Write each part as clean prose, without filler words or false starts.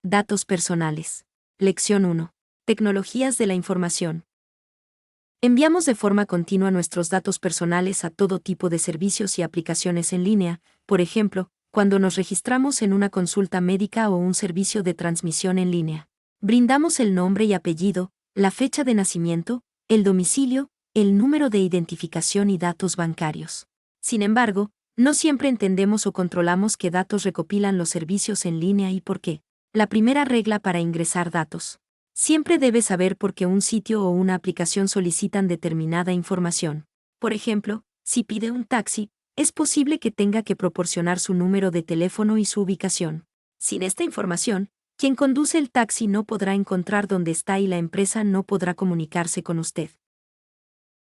Datos personales. Lección 1. Tecnologías de la información. Enviamos de forma continua nuestros datos personales a todo tipo de servicios y aplicaciones en línea, por ejemplo, cuando nos registramos en una consulta médica o un servicio de transmisión en línea. Brindamos el nombre y apellido, la fecha de nacimiento, el domicilio, el número de identificación y datos bancarios. Sin embargo, no siempre entendemos o controlamos qué datos recopilan los servicios en línea y por qué. La primera regla para ingresar datos. Siempre debes saber por qué un sitio o una aplicación solicitan determinada información. Por ejemplo, si pide un taxi, es posible que tenga que proporcionar su número de teléfono y su ubicación. Sin esta información, quien conduce el taxi no podrá encontrar dónde está y la empresa no podrá comunicarse con usted.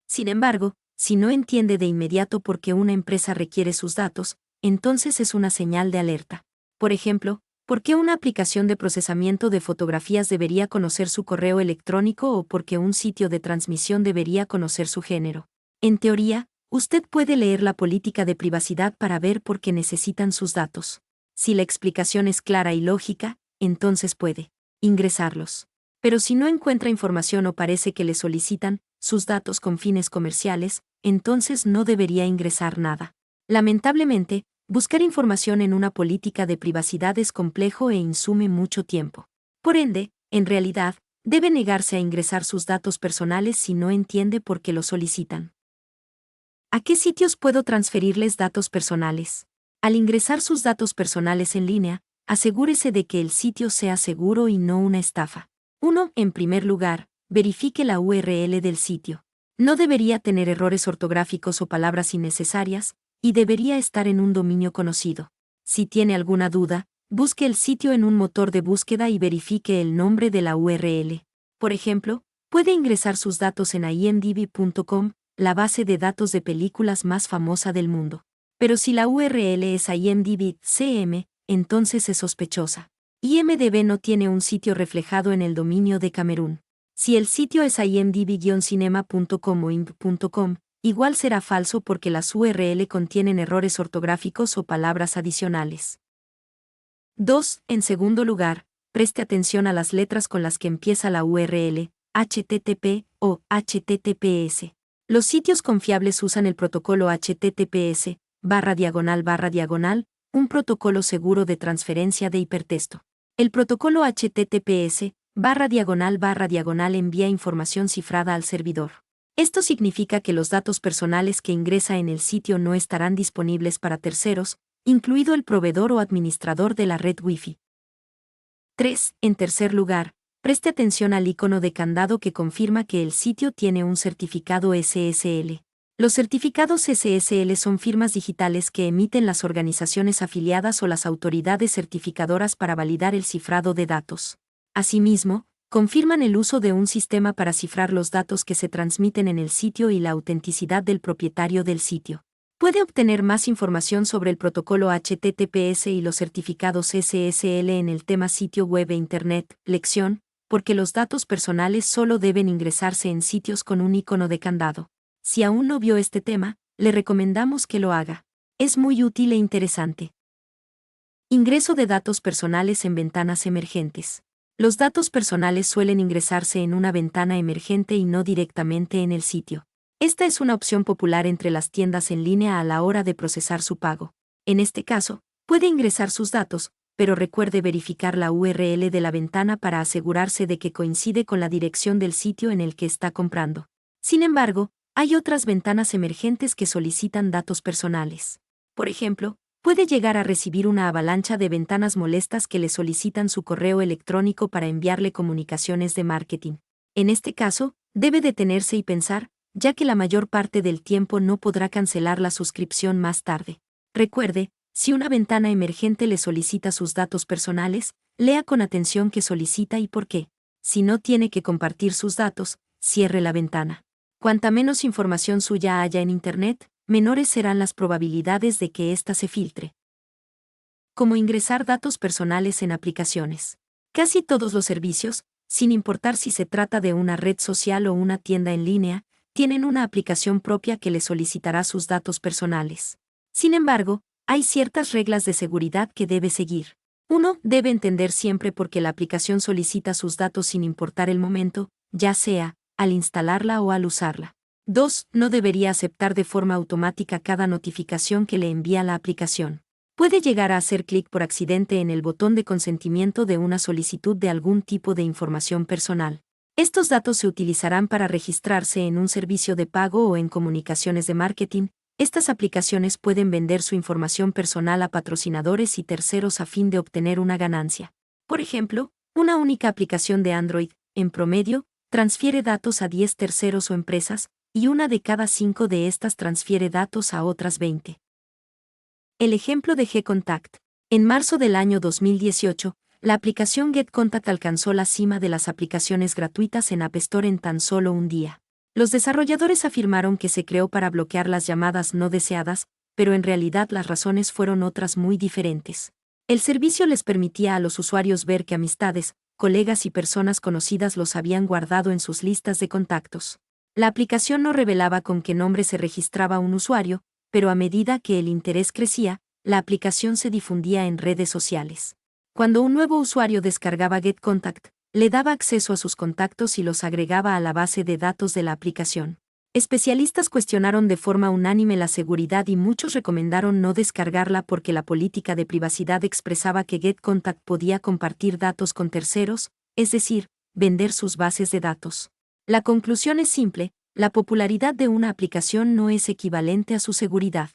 Sin embargo, si no entiende de inmediato por qué una empresa requiere sus datos, entonces es una señal de alerta. Por ejemplo, ¿por qué una aplicación de procesamiento de fotografías debería conocer su correo electrónico o por qué un sitio de transmisión debería conocer su género? En teoría, usted puede leer la política de privacidad para ver por qué necesitan sus datos. Si la explicación es clara y lógica, entonces puede ingresarlos. Pero si no encuentra información o parece que le solicitan sus datos con fines comerciales, entonces no debería ingresar nada. Lamentablemente, buscar información en una política de privacidad es complejo e insume mucho tiempo. Por ende, en realidad, debe negarse a ingresar sus datos personales si no entiende por qué lo solicitan. ¿A qué sitios puedo transferirles datos personales? Al ingresar sus datos personales en línea, asegúrese de que el sitio sea seguro y no una estafa. 1. En primer lugar, verifique la URL del sitio. No debería tener errores ortográficos o palabras innecesarias, y debería estar en un dominio conocido. Si tiene alguna duda, busque el sitio en un motor de búsqueda y verifique el nombre de la URL. Por ejemplo, puede ingresar sus datos en imdb.com, la base de datos de películas más famosa del mundo. Pero si la URL es imdb.cm, entonces es sospechosa. IMDb no tiene un sitio reflejado en el dominio de Camerún. Si el sitio es imdb-cinema.com o imp.com, igual será falso porque las URL contienen errores ortográficos o palabras adicionales. 2. En segundo lugar, preste atención a las letras con las que empieza la URL, HTTP o HTTPS. Los sitios confiables usan el protocolo HTTPS, //, un protocolo seguro de transferencia de hipertexto. El protocolo HTTPS, //, envía información cifrada al servidor. Esto significa que los datos personales que ingresa en el sitio no estarán disponibles para terceros, incluido el proveedor o administrador de la red Wi-Fi. 3. En tercer lugar, preste atención al icono de candado que confirma que el sitio tiene un certificado SSL. Los certificados SSL son firmas digitales que emiten las organizaciones afiliadas o las autoridades certificadoras para validar el cifrado de datos. Asimismo, confirman el uso de un sistema para cifrar los datos que se transmiten en el sitio y la autenticidad del propietario del sitio. Puede obtener más información sobre el protocolo HTTPS y los certificados SSL en el tema sitio web e Internet, lección, porque los datos personales solo deben ingresarse en sitios con un icono de candado. Si aún no vio este tema, le recomendamos que lo haga. Es muy útil e interesante. Ingreso de datos personales en ventanas emergentes. Los datos personales suelen ingresarse en una ventana emergente y no directamente en el sitio. Esta es una opción popular entre las tiendas en línea a la hora de procesar su pago. En este caso, puede ingresar sus datos, pero recuerde verificar la URL de la ventana para asegurarse de que coincide con la dirección del sitio en el que está comprando. Sin embargo, hay otras ventanas emergentes que solicitan datos personales. Por ejemplo, puede llegar a recibir una avalancha de ventanas molestas que le solicitan su correo electrónico para enviarle comunicaciones de marketing. En este caso, debe detenerse y pensar, ya que la mayor parte del tiempo no podrá cancelar la suscripción más tarde. Recuerde, si una ventana emergente le solicita sus datos personales, lea con atención qué solicita y por qué. Si no tiene que compartir sus datos, cierre la ventana. Cuanta menos información suya haya en Internet, menores serán las probabilidades de que ésta se filtre. Cómo ingresar datos personales en aplicaciones. Casi todos los servicios, sin importar si se trata de una red social o una tienda en línea, tienen una aplicación propia que le solicitará sus datos personales. Sin embargo, hay ciertas reglas de seguridad que debe seguir. 1. Debe entender siempre por qué la aplicación solicita sus datos sin importar el momento, ya sea al instalarla o al usarla. 2. No debería aceptar de forma automática cada notificación que le envía la aplicación. Puede llegar a hacer clic por accidente en el botón de consentimiento de una solicitud de algún tipo de información personal. Estos datos se utilizarán para registrarse en un servicio de pago o en comunicaciones de marketing. Estas aplicaciones pueden vender su información personal a patrocinadores y terceros a fin de obtener una ganancia. Por ejemplo, una única aplicación de Android, en promedio, transfiere datos a 10 terceros o empresas, y una de cada 5 de estas transfiere datos a otras 20. El ejemplo de GetContact. En marzo del año 2018, la aplicación GetContact alcanzó la cima de las aplicaciones gratuitas en App Store en tan solo un día. Los desarrolladores afirmaron que se creó para bloquear las llamadas no deseadas, pero en realidad las razones fueron otras muy diferentes. El servicio les permitía a los usuarios ver que amistades, colegas y personas conocidas los habían guardado en sus listas de contactos. La aplicación no revelaba con qué nombre se registraba un usuario, pero a medida que el interés crecía, la aplicación se difundía en redes sociales. Cuando un nuevo usuario descargaba GetContact, le daba acceso a sus contactos y los agregaba a la base de datos de la aplicación. Especialistas cuestionaron de forma unánime la seguridad y muchos recomendaron no descargarla porque la política de privacidad expresaba que GetContact podía compartir datos con terceros, es decir, vender sus bases de datos. La conclusión es simple: la popularidad de una aplicación no es equivalente a su seguridad.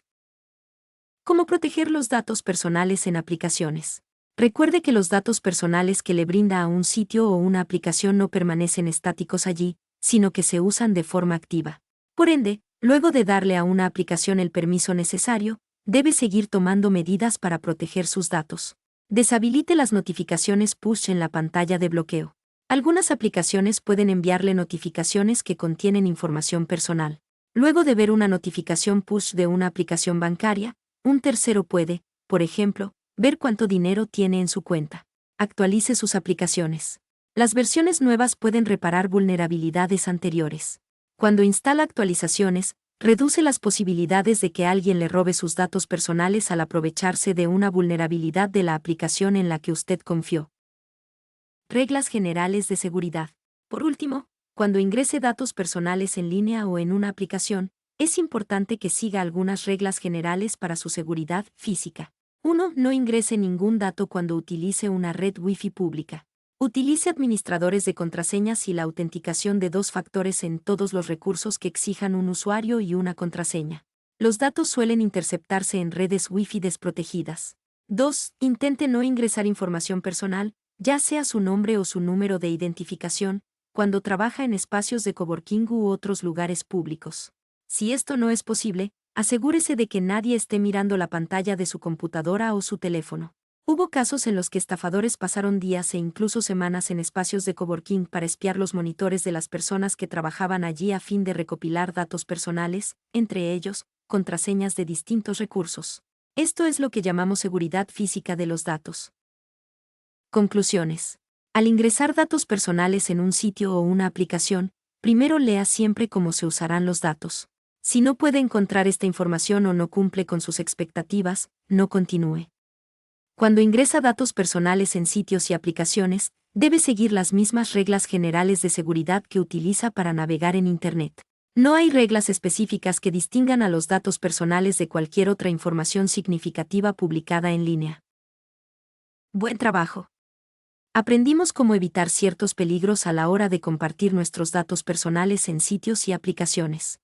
¿Cómo proteger los datos personales en aplicaciones? Recuerde que los datos personales que le brinda a un sitio o una aplicación no permanecen estáticos allí, sino que se usan de forma activa. Por ende, luego de darle a una aplicación el permiso necesario, debe seguir tomando medidas para proteger sus datos. Deshabilite las notificaciones push en la pantalla de bloqueo. Algunas aplicaciones pueden enviarle notificaciones que contienen información personal. Luego de ver una notificación push de una aplicación bancaria, un tercero puede, por ejemplo, ver cuánto dinero tiene en su cuenta. Actualice sus aplicaciones. Las versiones nuevas pueden reparar vulnerabilidades anteriores. Cuando instala actualizaciones, reduce las posibilidades de que alguien le robe sus datos personales al aprovecharse de una vulnerabilidad de la aplicación en la que usted confió. Reglas generales de seguridad. Por último, cuando ingrese datos personales en línea o en una aplicación, es importante que siga algunas reglas generales para su seguridad física. 1. No ingrese ningún dato cuando utilice una red Wi-Fi pública. Utilice administradores de contraseñas y la autenticación de 2 factores en todos los recursos que exijan un usuario y una contraseña. Los datos suelen interceptarse en redes Wi-Fi desprotegidas. 2. Intente no ingresar información personal, ya sea su nombre o su número de identificación, cuando trabaja en espacios de coworking u otros lugares públicos. Si esto no es posible, asegúrese de que nadie esté mirando la pantalla de su computadora o su teléfono. Hubo casos en los que estafadores pasaron días e incluso semanas en espacios de coworking para espiar los monitores de las personas que trabajaban allí a fin de recopilar datos personales, entre ellos, contraseñas de distintos recursos. Esto es lo que llamamos seguridad física de los datos. Conclusiones. Al ingresar datos personales en un sitio o una aplicación, primero lea siempre cómo se usarán los datos. Si no puede encontrar esta información o no cumple con sus expectativas, no continúe. Cuando ingresa datos personales en sitios y aplicaciones, debe seguir las mismas reglas generales de seguridad que utiliza para navegar en Internet. No hay reglas específicas que distingan a los datos personales de cualquier otra información significativa publicada en línea. Buen trabajo. Aprendimos cómo evitar ciertos peligros a la hora de compartir nuestros datos personales en sitios y aplicaciones.